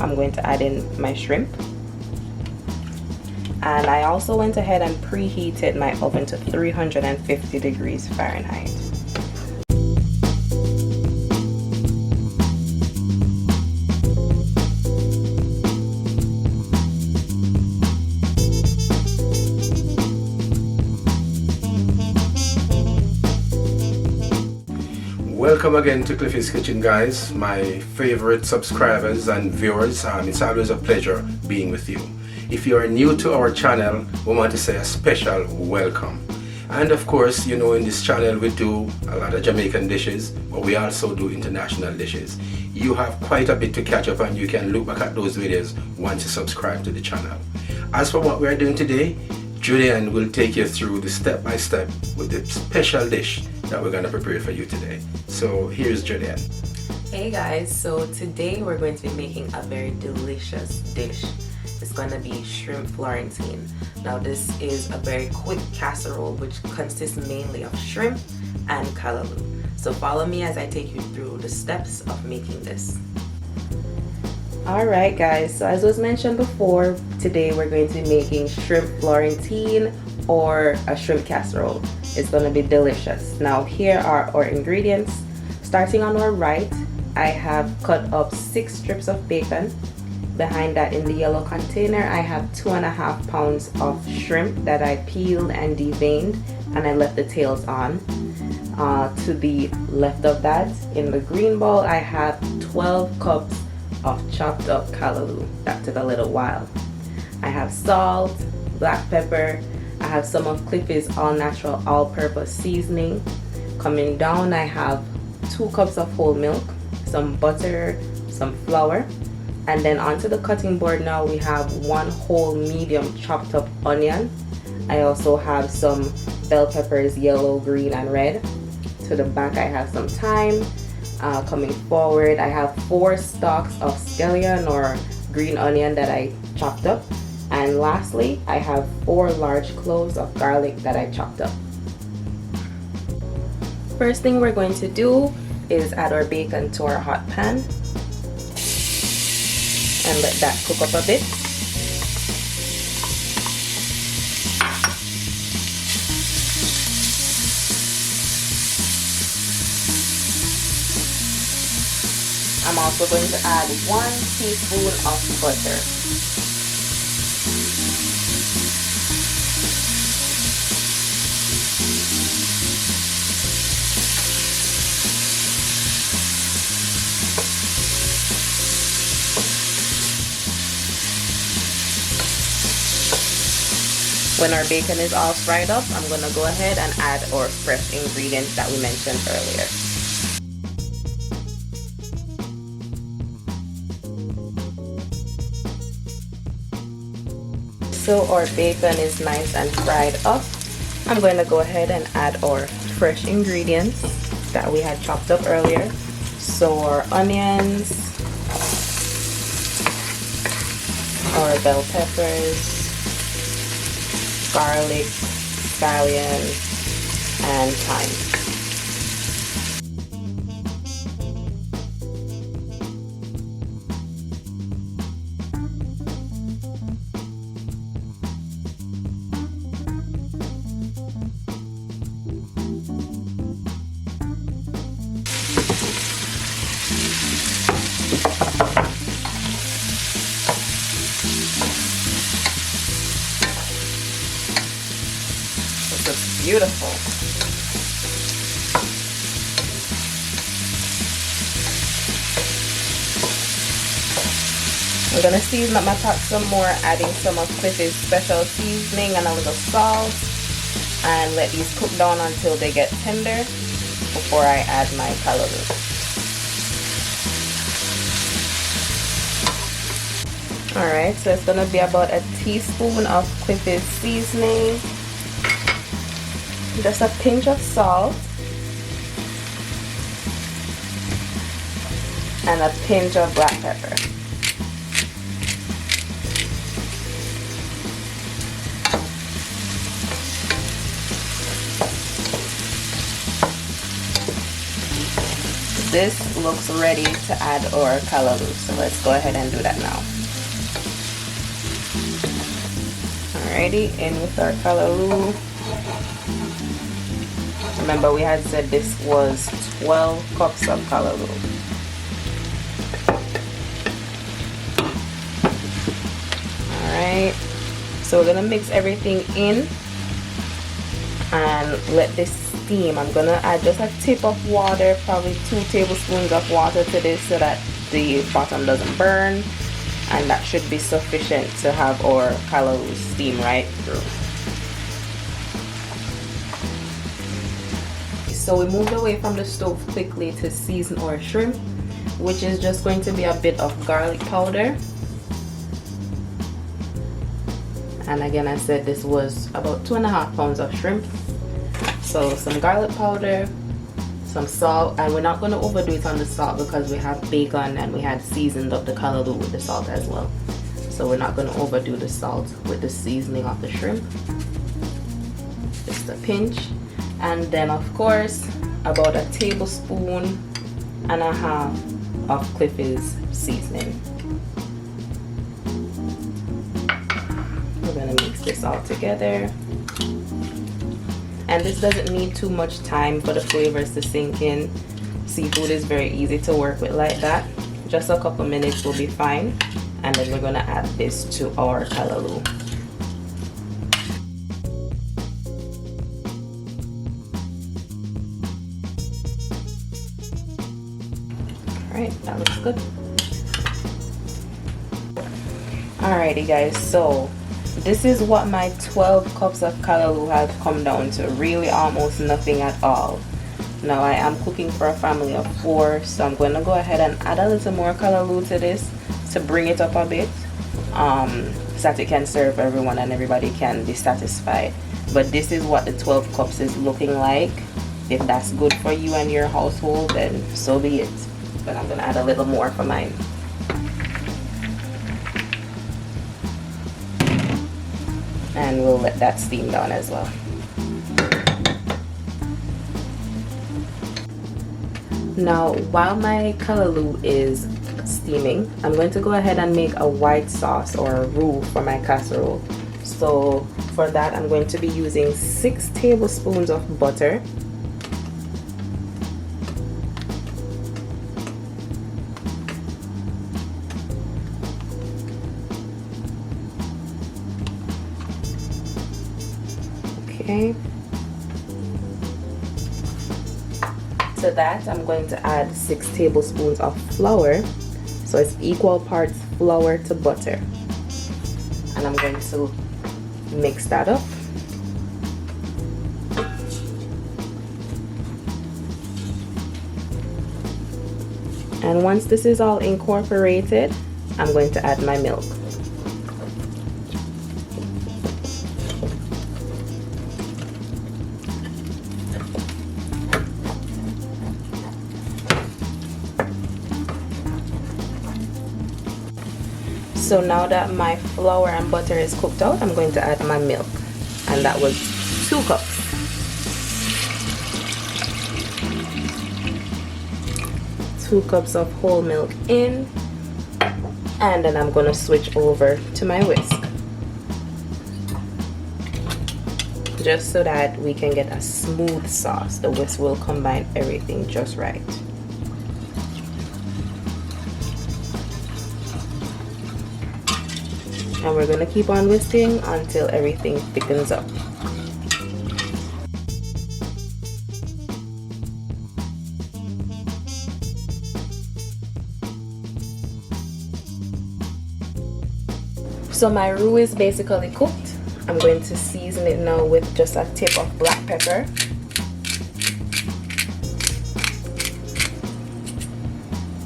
I'm going to add in my shrimp. And I also went ahead and preheated my oven to 350 degrees Fahrenheit. Welcome again to Cliffy's Kitchen, guys, my favorite subscribers and viewers. It's always a pleasure being with you. If you are new to our channel, we want to say a special welcome. And of course, you know, in this channel we do a lot of Jamaican dishes, but we also do international dishes. You have quite a bit to catch up on. You can look back at those videos once you subscribe to the channel. As for what we are doing today, Judi-Ann will take you through the step-by-step with the special dish that we're going to prepare for you today. So here's Judi-Ann. Hey guys, so today we're going to be making a very delicious dish. It's going to be shrimp Florentine. Now this is a very quick casserole which consists mainly of shrimp and callaloo. So follow me as I take you through the steps of making this. Alright guys, so as was mentioned before, today we're going to be making shrimp Florentine or a shrimp casserole. It's going to be delicious. Now here are our ingredients. Starting on our right, I have cut up 6 strips of bacon. Behind that in the yellow container, I have 2.5 pounds of shrimp that I peeled and deveined and I left the tails on. To the left of that, in the green bowl, I have 12 cups of chopped up callaloo. That took a little while. I have salt, black pepper, I have some of Cliffy's all-natural all-purpose seasoning. Coming down, I have 2 cups of whole milk, some butter, some flour. And then onto the cutting board now we have 1 whole medium chopped up onion. I also have some bell peppers, yellow, green, and red. To the back I have some thyme. Coming forward I have 4 stalks of scallion or green onion that I chopped up. And lastly I have 4 large cloves of garlic that I chopped up. First thing we're going to do is add our bacon to our hot pan and let that cook up a bit. I'm also going to add 1 teaspoon of butter. When our bacon is all fried up, I'm going to go ahead and add our fresh ingredients that we mentioned earlier. So our bacon is nice and fried up. I'm going to go ahead and add our fresh ingredients that we had chopped up earlier. So our onions, our bell peppers, garlic, scallion, and thyme. It's beautiful. I'm gonna season up my pot some more, adding some of Cliffy's special seasoning and a little salt, and let these cook down until they get tender before I add my callaloo. Alright, so it's gonna be about a teaspoon of Cliffy's seasoning, just a pinch of salt, and a pinch of black pepper. this looks ready to add our callaloo, so let's go ahead and do that now. Alrighty, in with our callaloo. Remember, we had said this was 12 cups of callaloo. Alright, so we're gonna mix everything in and let this steam. I'm gonna add just a tip of water, probably 2 tablespoons of water to this so that the bottom doesn't burn, and that should be sufficient to have our callaloo steam right through. So we moved away from the stove quickly to season our shrimp, which is just going to be a bit of garlic powder. And again, I said this was about 2.5 pounds of shrimp. So some garlic powder, some salt, and we're not going to overdo it on the salt because we have bacon and we had seasoned up the callaloo with the salt as well. So we're not going to overdo the salt with the seasoning of the shrimp. Just a pinch. And then of course about 1.5 tablespoons of Cliffy's seasoning. We're going to mix this all together. And this doesn't need too much time for the flavors to sink in. Seafood is very easy to work with like that. Just a couple minutes will be fine. And then we're going to add this to our callaloo. Alright, that looks good. Alrighty guys, so this is what my 12 cups of callaloo have come down to. Really almost nothing at all. Now I am cooking for a family of 4, so I'm going to go ahead and add a little more callaloo to this to bring it up a bit, so that it can serve everyone and everybody can be satisfied. But this is what the 12 cups is looking like. If that's good for you and your household, then so be it. But I'm going to add a little more for mine. And we'll let that steam down as well. Now, while my callaloo is steaming, I'm going to go ahead and make a white sauce or a roux for my casserole. So for that, I'm going to be using 6 tablespoons of butter. Okay. To that, I'm going to add 6 tablespoons of flour. So it's equal parts flour to butter. And I'm going to mix that up. And once this is all incorporated, I'm going to add my milk. So now that my flour and butter is cooked out, I'm going to add my milk. And that was 2 cups. Two cups of whole milk in. And then I'm going to switch over to my whisk. Just so that we can get a smooth sauce. The whisk will combine everything just right. And we're going to keep on whisking until everything thickens up. So my roux is basically cooked. I'm going to season it now with just a tip of black pepper.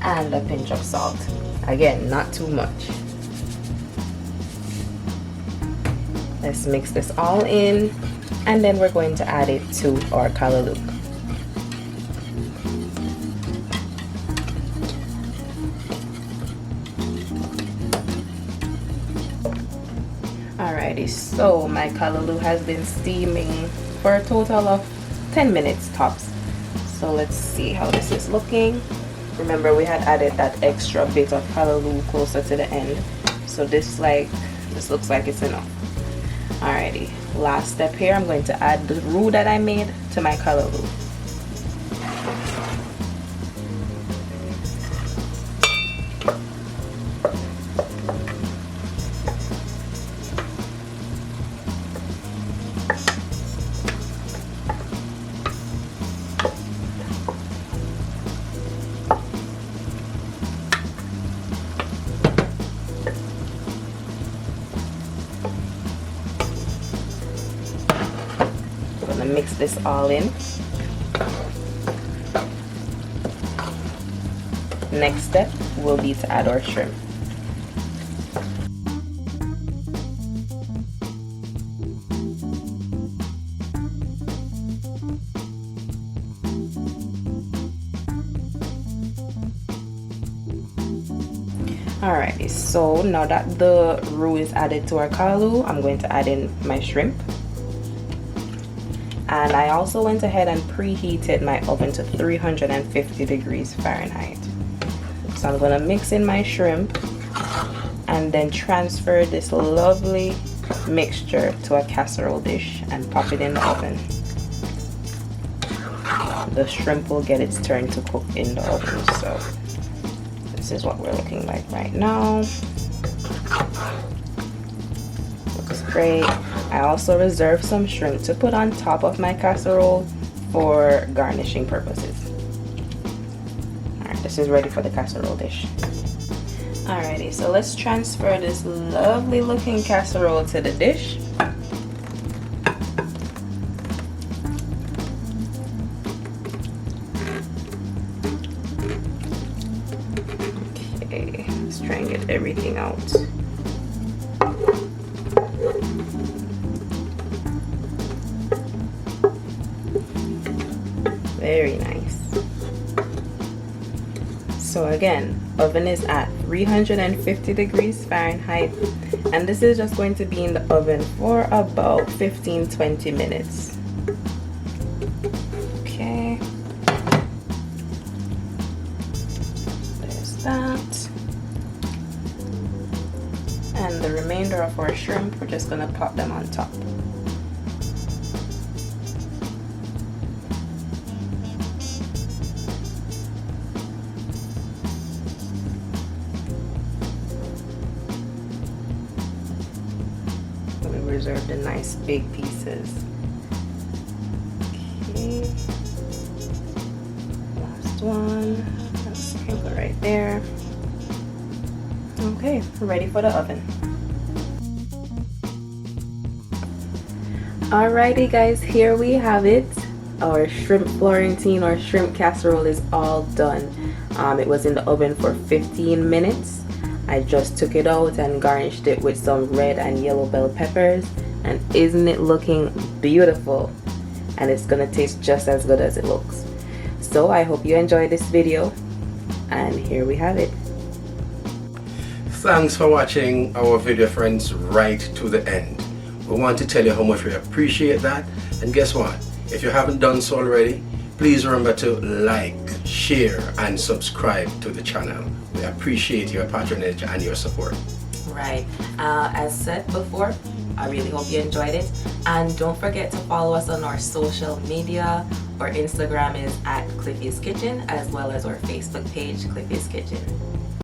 And a pinch of salt. Again, not too much. Let's mix this all in, and then we're going to add it to our callaloo. Alrighty, so my callaloo has been steaming for a total of 10 minutes tops. So let's see how this is looking. Remember, we had added that extra bit of callaloo closer to the end, so this looks like it's enough. Alrighty, last step here, I'm going to add the roux that I made to my callaloo. Mix this all in. Next step will be to add our shrimp. Alrighty, so now that the roux is added to our callaloo, I'm going to add in my shrimp. And I also went ahead and preheated my oven to 350 degrees Fahrenheit. So I'm gonna mix in my shrimp and then transfer this lovely mixture to a casserole dish and pop it in the oven. The shrimp will get its turn to cook in the oven. So this is what we're looking like right now. Looks great. I also reserved some shrimp to put on top of my casserole for garnishing purposes. Alright, this is ready for the casserole dish. Alrighty, so let's transfer this lovely looking casserole to the dish. Okay, let's try and get everything out. Very nice. So again, oven is at 350 degrees Fahrenheit, and this is just going to be in the oven for about 15-20 minutes. Okay, there's that. And the remainder of our shrimp, we're just gonna pop them on top. Reserve the nice big pieces. Okay, last one. Let's sprinkle right there. Okay, we're ready for the oven. Alrighty guys, here we have it. Our shrimp Florentine or shrimp casserole is all done. It was in the oven for 15 minutes. I just took it out and garnished it with some red and yellow bell peppers, and isn't it looking beautiful? And it's gonna taste just as good as it looks. So I hope you enjoyed this video, and here we have it. Thanks for watching our video, friends, right to the end. We want to tell you how much we appreciate that, and guess what? If you haven't done so already, please remember to like, share and subscribe to the channel. We appreciate your patronage and your support. Right, as said before, I really hope you enjoyed it, and don't forget to follow us on our social media. Our Instagram is at Cliffy's Kitchen, as well as our Facebook page, Cliffy's Kitchen.